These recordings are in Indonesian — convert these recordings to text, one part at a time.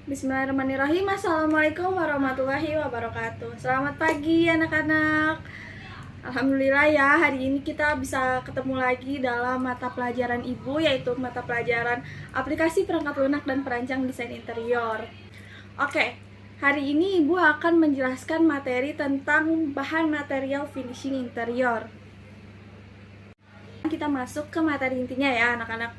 Bismillahirrahmanirrahim. Assalamualaikum warahmatullahi wabarakatuh. Selamat pagi anak-anak. Alhamdulillah ya, hari ini kita bisa ketemu lagi dalam mata pelajaran Ibu, yaitu mata pelajaran aplikasi perangkat lunak dan perancang desain interior. Oke, hari ini Ibu akan menjelaskan materi tentang bahan material finishing interior. Kita masuk ke materi intinya ya anak-anak.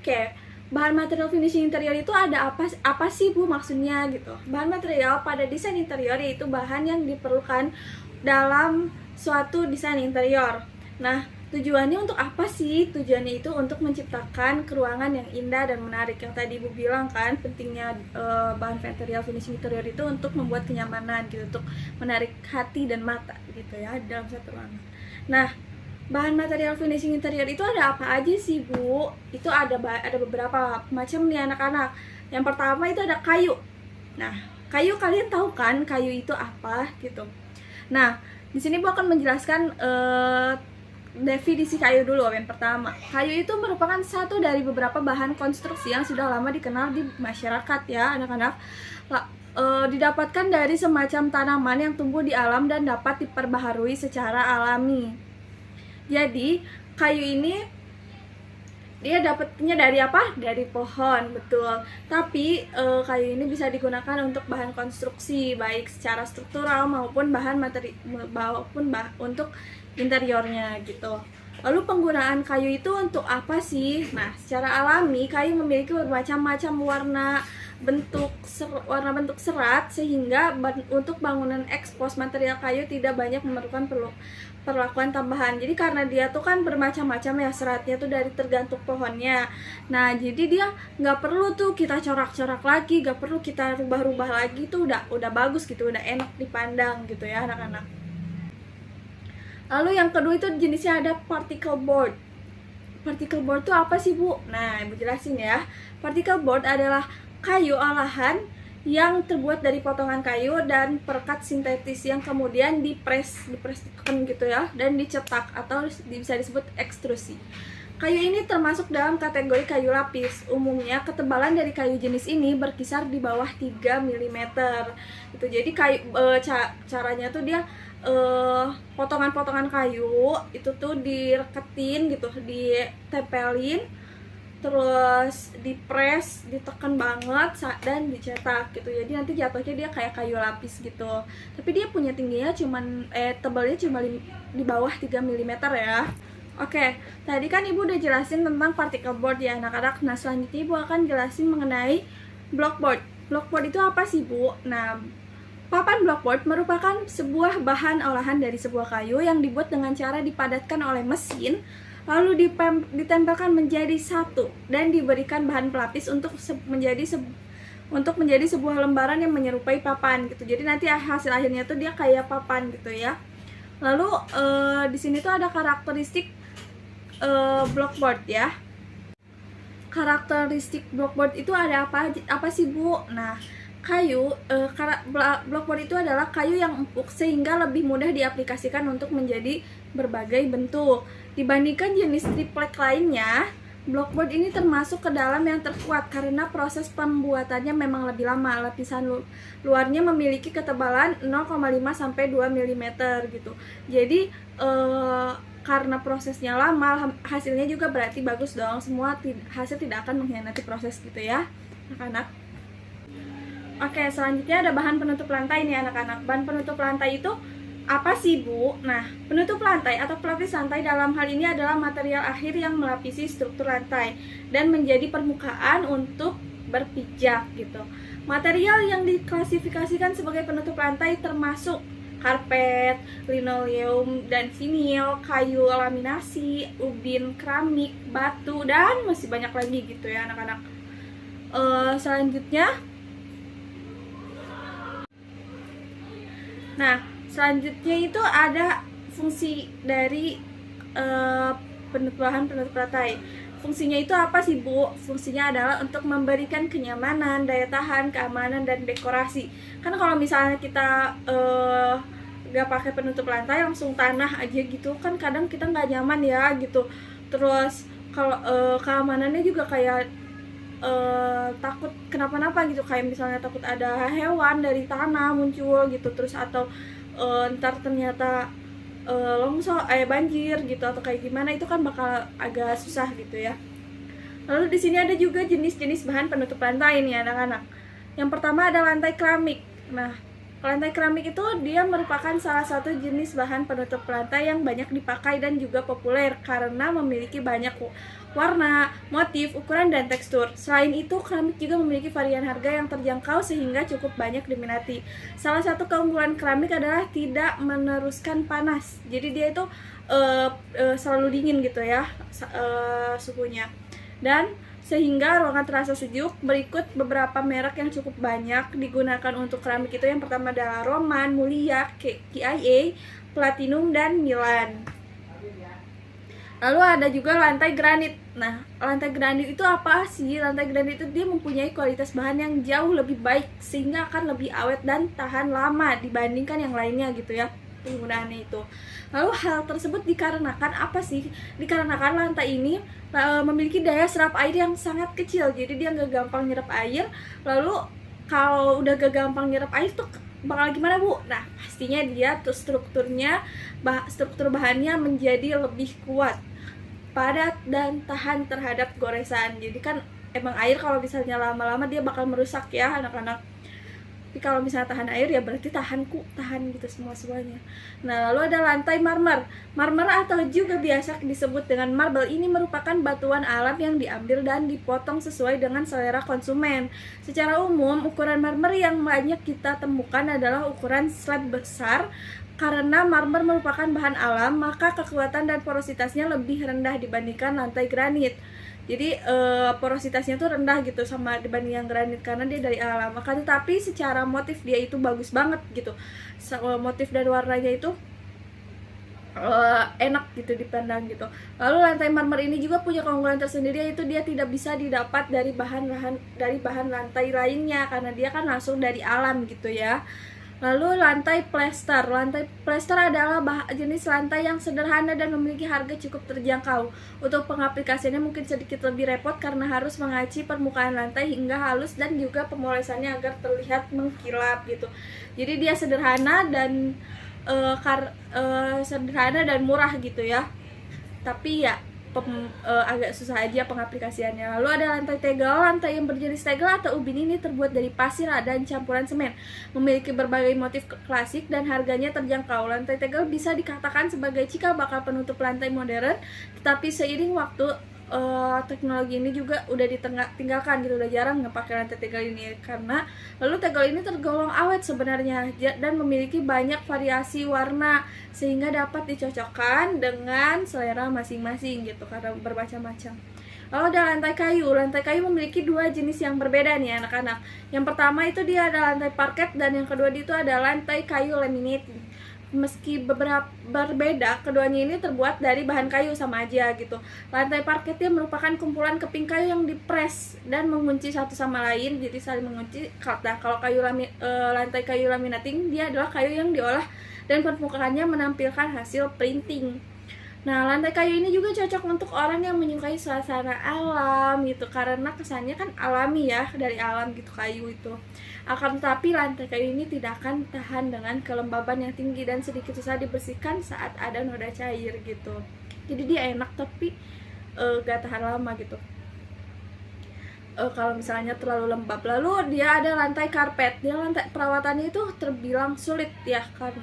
Oke, bahan material finishing interior itu ada apa sih Bu maksudnya gitu. Bahan material pada desain interior yaitu bahan yang diperlukan dalam suatu desain interior. Nah, tujuannya untuk apa sih? Tujuannya itu untuk menciptakan ruangan yang indah dan menarik. Yang tadi Ibu bilang kan, pentingnya bahan material finishing interior itu untuk membuat kenyamanan gitu, untuk menarik hati dan mata gitu ya dalam satu ruangan. Nah, bahan material finishing interior itu ada apa aja sih Bu? Itu ada beberapa macam nih anak-anak. Yang pertama itu ada kayu. Nah, kayu kalian tahu kan kayu itu apa gitu. Nah, di sini Bu akan menjelaskan definisi kayu dulu. Yang pertama, kayu itu merupakan satu dari beberapa bahan konstruksi yang sudah lama dikenal di masyarakat ya anak-anak. Didapatkan dari semacam tanaman yang tumbuh di alam dan dapat diperbaharui secara alami. Jadi kayu ini dia dapatnya dari apa? Dari pohon, betul. Tapi kayu ini bisa digunakan untuk bahan konstruksi, baik secara struktural maupun untuk interiornya gitu. Lalu penggunaan kayu itu untuk apa sih? Nah, secara alami kayu memiliki bermacam-macam warna bentuk serat sehingga untuk bangunan ekspos material kayu tidak banyak memerlukan perlakuan tambahan. Jadi karena dia tuh kan bermacam-macam ya seratnya tuh dari tergantung pohonnya. Nah, jadi dia nggak perlu tuh kita corak-corak lagi, nggak perlu kita rubah-rubah lagi, tuh udah bagus gitu, udah enak dipandang gitu ya anak-anak. Lalu yang kedua itu jenisnya ada particle board. Particle board itu apa sih Bu? Nah, Ibu jelasin ya. Particle board adalah kayu olahan yang terbuat dari potongan kayu dan perekat sintetis yang kemudian dipreskan gitu ya, dan dicetak atau bisa disebut ekstrusi. Kayu ini termasuk dalam kategori kayu lapis. Umumnya ketebalan dari kayu jenis ini berkisar di bawah 3 mm. Gitu. Jadi caranya tuh dia potongan-potongan kayu itu tuh direketin gitu, ditempelin, terus dipres, ditekan banget dan dicetak gitu. Jadi nanti jatuhnya dia kayak kayu lapis gitu. Tapi dia punya tingginya tebalnya cuma di bawah 3 mm ya. Oke, tadi kan Ibu udah jelasin tentang particle board ya anak-anak. Nah, selanjutnya Ibu akan jelasin mengenai blockboard. Blockboard itu apa sih Bu? Nah, papan blockboard merupakan sebuah bahan olahan dari sebuah kayu yang dibuat dengan cara dipadatkan oleh mesin, lalu ditempelkan menjadi satu dan diberikan bahan pelapis untuk menjadi sebuah lembaran yang menyerupai papan gitu. Jadi nanti hasil akhirnya tuh dia kayak papan gitu ya. Lalu di sini tuh ada karakteristik blockboard ya. Karakteristik blockboard itu ada apa sih Bu? Nah, blockboard itu adalah kayu yang empuk sehingga lebih mudah diaplikasikan untuk menjadi berbagai bentuk. Dibandingkan jenis triplek lainnya, blockboard ini termasuk ke dalam yang terkuat karena proses pembuatannya memang lebih lama. Lapisan luarnya memiliki ketebalan 0,5 sampai 2 mm gitu. Jadi karena prosesnya lama, hasilnya juga berarti bagus dong. Hasil tidak akan mengkhianati proses gitu ya, anak-anak. Oke, selanjutnya ada bahan penutup lantai nih anak-anak. Bahan penutup lantai itu apa sih Bu? Nah, penutup lantai atau pelapis lantai dalam hal ini adalah material akhir yang melapisi struktur lantai dan menjadi permukaan untuk berpijak gitu. Material yang diklasifikasikan sebagai penutup lantai termasuk karpet, linoleum dan vinil, kayu laminasi, ubin, keramik, batu, dan masih banyak lagi gitu ya anak-anak. Selanjutnya itu ada fungsi dari bahan penutup lantai. Fungsinya itu apa sih Bu? Fungsinya adalah untuk memberikan kenyamanan, daya tahan, keamanan, dan dekorasi. Kan kalau misalnya kita gak pakai penutup lantai, langsung tanah aja gitu, kan kadang kita nggak nyaman ya gitu. Terus kalau keamanannya juga kayak takut kenapa-napa gitu, kayak misalnya takut ada hewan dari tanah muncul gitu, terus atau ntar ternyata longsor banjir gitu atau kayak gimana, itu kan bakal agak susah gitu ya. Lalu di sini ada juga jenis-jenis bahan penutup lantai nih anak-anak. Yang pertama ada lantai keramik. Nah, lantai keramik itu dia merupakan salah satu jenis bahan penutup lantai yang banyak dipakai dan juga populer karena memiliki banyak warna, motif, ukuran, dan tekstur. Selain itu, keramik juga memiliki varian harga yang terjangkau sehingga cukup banyak diminati. Salah satu keunggulan keramik adalah tidak meneruskan panas. Jadi dia itu selalu dingin gitu ya suhunya. Dan sehingga ruangan terasa sejuk. Berikut beberapa merek yang cukup banyak digunakan untuk keramik itu. Yang pertama adalah Roman, Mulia, KIA, Platinum, dan Milan. Lalu ada juga lantai granit. Nah, lantai granit itu apa sih? Lantai granit itu dia mempunyai kualitas bahan yang jauh lebih baik sehingga akan lebih awet dan tahan lama dibandingkan yang lainnya gitu ya penggunaannya itu. Lalu hal tersebut dikarenakan apa sih? Dikarenakan lantai ini memiliki daya serap air yang sangat kecil, jadi dia nggak gampang nyerap air. Lalu kalau udah gak gampang nyerap air tuh bakal gimana Bu? Nah, pastinya dia tuh struktur bahannya menjadi lebih kuat, padat, dan tahan terhadap goresan. Jadi kan emang air kalau misalnya lama-lama dia bakal merusak ya anak-anak. Tapi kalau misalnya tahan air ya berarti tahan gitu semuanya. Nah, lalu ada lantai marmer. Marmer atau juga biasa disebut dengan marble ini merupakan batuan alam yang diambil dan dipotong sesuai dengan selera konsumen. Secara umum, ukuran marmer yang banyak kita temukan adalah ukuran slab besar. Karena marmer merupakan bahan alam, maka kekuatan dan porositasnya lebih rendah dibandingkan lantai granit. Jadi porositasnya tuh rendah gitu sama dibanding yang granit karena dia dari alam. Maka tetapi secara motif dia itu bagus banget gitu. Motif dan warnanya itu enak gitu dipandang gitu. Lalu lantai marmer ini juga punya keunggulan tersendiri, yaitu dia tidak bisa didapat dari bahan lantai lainnya karena dia kan langsung dari alam gitu ya. Lalu lantai plester. Lantai plester adalah jenis lantai yang sederhana dan memiliki harga cukup terjangkau. Untuk pengaplikasiannya mungkin sedikit lebih repot karena harus mengaci permukaan lantai hingga halus dan juga pemolesannya agar terlihat mengkilap gitu. Jadi dia sederhana dan murah gitu ya. Tapi ya agak susah aja pengaplikasiannya. Lalu ada lantai tegel. Lantai yang berjenis tegel atau ubin ini terbuat dari pasir dan campuran semen, memiliki berbagai motif klasik dan harganya terjangkau. Lantai tegel bisa dikatakan sebagai cikal bakal penutup lantai modern, tetapi seiring waktu teknologi ini juga udah ditinggalkan gitu, udah jarang ngepakai lantai tegel ini karena lalu tegel ini tergolong awet sebenarnya dan memiliki banyak variasi warna sehingga dapat dicocokkan dengan selera masing-masing gitu karena bermacam-macam. Lalu ada lantai kayu. Lantai kayu memiliki dua jenis yang berbeda nih anak-anak. Yang pertama itu dia ada lantai parket dan yang kedua itu ada lantai kayu laminating. Meski berbeda, keduanya ini terbuat dari bahan kayu sama aja gitu. Lantai parket dia merupakan kumpulan keping kayu yang dipres dan mengunci satu sama lain, jadi saling mengunci. Nah, kalau lantai kayu laminating dia adalah kayu yang diolah dan permukaannya menampilkan hasil printing. Nah, lantai kayu ini juga cocok untuk orang yang menyukai suasana alam gitu, karena kesannya kan alami ya, dari alam gitu kayu itu. Akan tetapi lantai kayu ini tidak akan tahan dengan kelembaban yang tinggi dan sedikit susah dibersihkan saat ada noda cair gitu. Jadi dia enak tapi gak tahan lama gitu. Kalau misalnya terlalu lembab. Lalu dia ada lantai karpet. Dia lantai perawatannya itu terbilang sulit ya kan.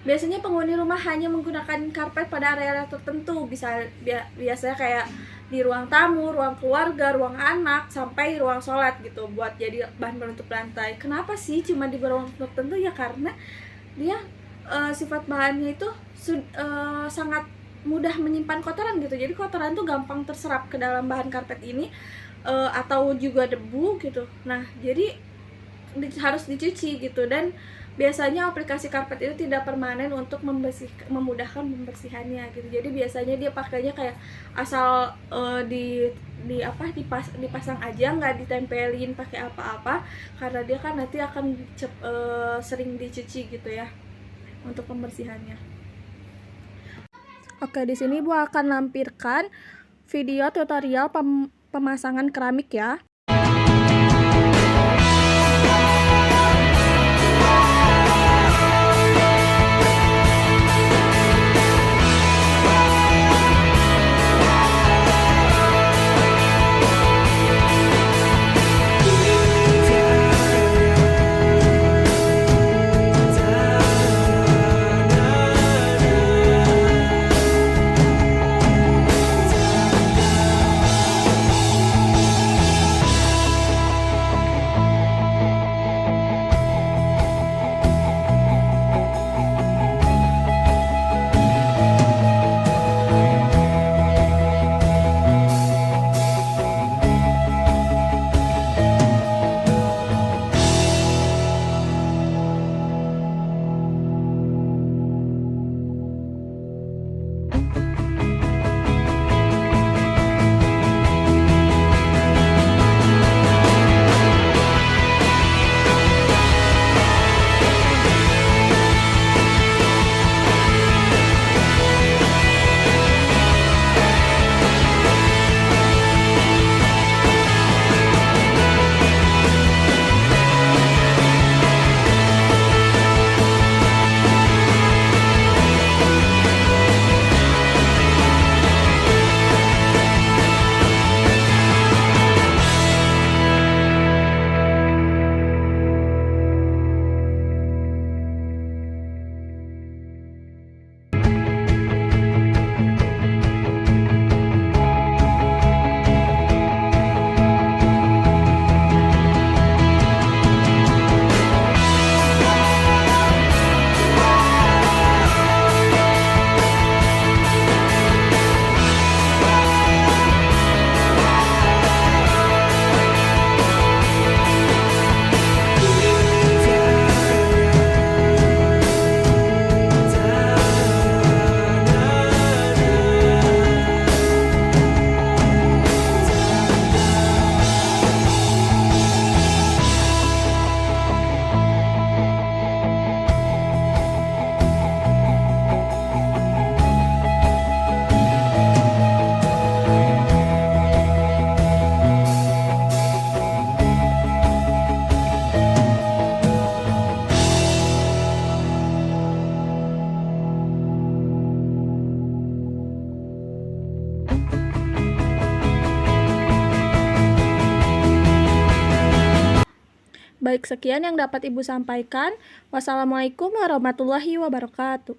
Biasanya penghuni rumah hanya menggunakan karpet pada area tertentu, biasanya kayak di ruang tamu, ruang keluarga, ruang anak, sampai ruang sholat gitu, buat jadi bahan penutup lantai. Kenapa sih cuma di ruang tertentu? Ya karena dia sifat bahannya itu sangat mudah menyimpan kotoran gitu, jadi kotoran tuh gampang terserap ke dalam bahan karpet ini atau juga debu gitu. Nah, jadi harus dicuci gitu, dan biasanya aplikasi karpet itu tidak permanen untuk memudahkan pembersihannya gitu. Jadi biasanya dia pakainya kayak asal dipasang aja, nggak ditempelin pakai apa-apa karena dia kan nanti akan sering dicuci gitu ya untuk pembersihannya. Oke, di sini Bu akan lampirkan video tutorial pemasangan keramik ya. Baik, sekian yang dapat Ibu sampaikan. Wassalamualaikum warahmatullahi wabarakatuh.